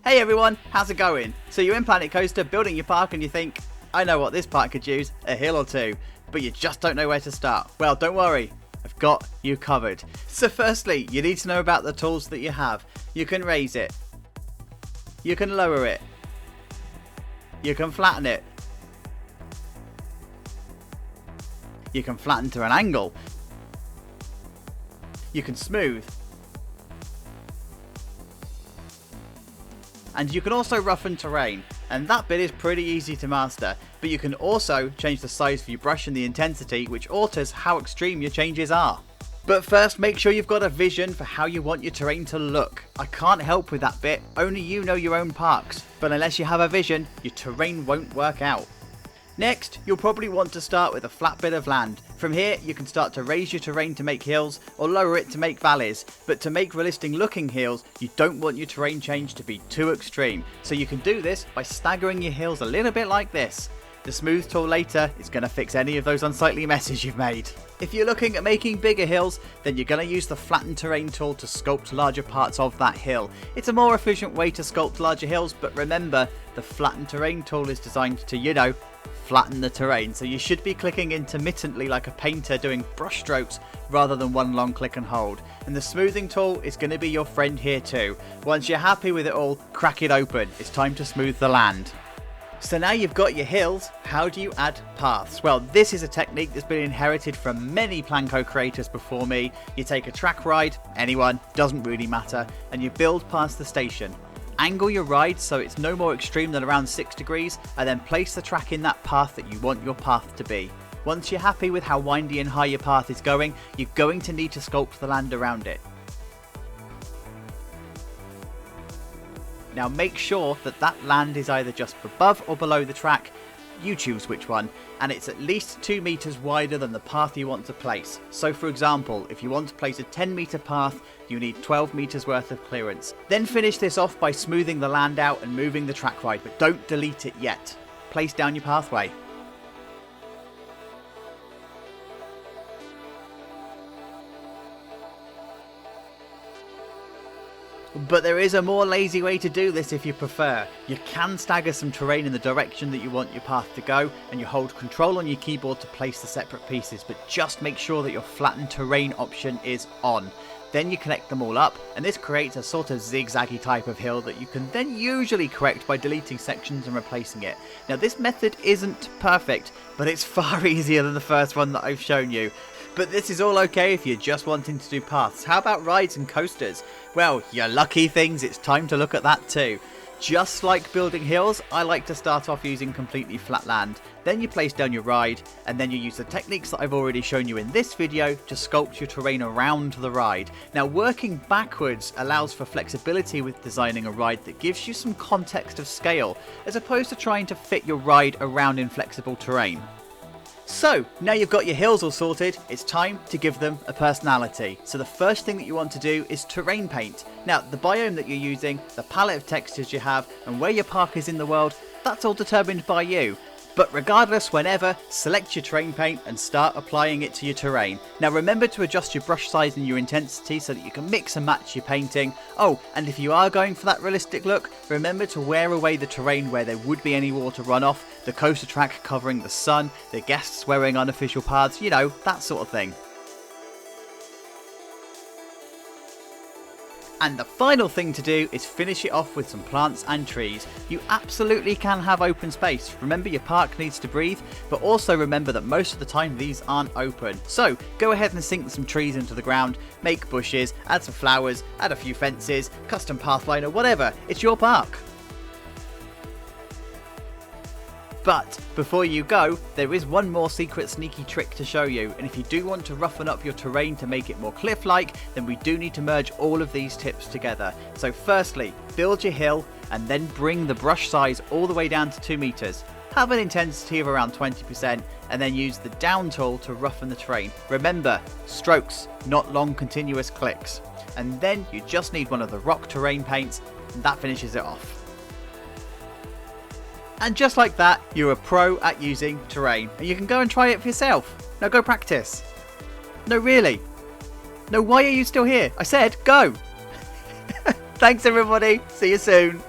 Hey everyone, how's it going? So you're in Planetcoaster building your park and you think, I know what this park could use, a hill or two, but you just don't know where to start. Well, don't worry, I've got you covered. So firstly, you need to know about the tools that you have. You can raise it, you can lower it, you can flatten it, you can flatten to an angle, you can smooth, and you can also roughen terrain, and that bit is pretty easy to master, but you can also change the size of your brush and the intensity, which alters how extreme your changes are. But first, make sure you've got a vision for how you want your terrain to look. I can't help with that bit, only you know your own parks, but unless you have a vision, your terrain won't work out. Next, you'll probably want to start with a flat bit of land. From here, you can start to raise your terrain to make hills, or lower it to make valleys. But to make realistic looking hills, you don't want your terrain change to be too extreme. So you can do this by staggering your hills a little bit like this. The smooth tool later is going to fix any of those unsightly messes you've made. If you're looking at making bigger hills, then you're going to use the flatten terrain tool to sculpt larger parts of that hill. It's a more efficient way to sculpt larger hills, but remember, the flatten terrain tool is designed to, flatten the terrain, so you should be clicking intermittently like a painter doing brush strokes rather than one long click and hold. And the smoothing tool is going to be your friend here too. Once you're happy with it all, crack it open. It's time to smooth the land. So now you've got your hills, how do you add paths? Well, this is a technique that's been inherited from many Planco creators before me. You take a track ride, anyone, doesn't really matter, and you build past the station. Angle your ride so it's no more extreme than around 6 degrees, and then place the track in that path that you want your path to be. Once you're happy with how windy and high your path is going, you're going to need to sculpt the land around it. Now make sure that that land is either just above or below the track, you choose which one, and it's at least 2 meters wider than the path you want to place. So for example, if you want to place a 10-meter path, you need 12 meters worth of clearance. Then finish this off by smoothing the land out and moving the track ride, but don't delete it yet. Place down your pathway. But there is a more lazy way to do this if you prefer. You can stagger some terrain in the direction that you want your path to go, and you hold control on your keyboard to place the separate pieces, but just make sure that your flattened terrain option is on. Then you connect them all up, and this creates a sort of zigzaggy type of hill that you can then usually correct by deleting sections and replacing it. Now this method isn't perfect, but it's far easier than the first one that I've shown you. But this is all okay if you're just wanting to do paths. How about rides and coasters? Well, you lucky things, it's time to look at that too. Just like building hills, I like to start off using completely flat land. Then you place down your ride, and then you use the techniques that I've already shown you in this video to sculpt your terrain around the ride. Now working backwards allows for flexibility with designing a ride that gives you some context of scale, as opposed to trying to fit your ride around inflexible terrain. So, now you've got your hills all sorted, it's time to give them a personality. So the first thing that you want to do is terrain paint. Now, the biome that you're using, the palette of textures you have, and where your park is in the world, that's all determined by you. But regardless, whenever, select your terrain paint and start applying it to your terrain. Now remember to adjust your brush size and your intensity so that you can mix and match your painting. Oh, and if you are going for that realistic look, remember to wear away the terrain where there would be any water runoff, the coaster track covering the sun, the guests wearing unofficial paths, that sort of thing. And the final thing to do is finish it off with some plants and trees. You absolutely can have open space. Remember, your park needs to breathe, but also remember that most of the time these aren't open. So go ahead and sink some trees into the ground, make bushes, add some flowers, add a few fences, custom pathline or whatever. It's your park. But before you go, there is one more secret sneaky trick to show you, and if you do want to roughen up your terrain to make it more cliff-like, then we do need to merge all of these tips together. So firstly, build your hill and then bring the brush size all the way down to 2 meters. Have an intensity of around 20% and then use the down tool to roughen the terrain. Remember, strokes, not long continuous clicks. And then you just need one of the rock terrain paints, and that finishes it off. And just like that, you're a pro at using terrain, and you can go and try it for yourself. Now go practice. No, really. No, why are you still here? I said go. Thanks everybody. See you soon.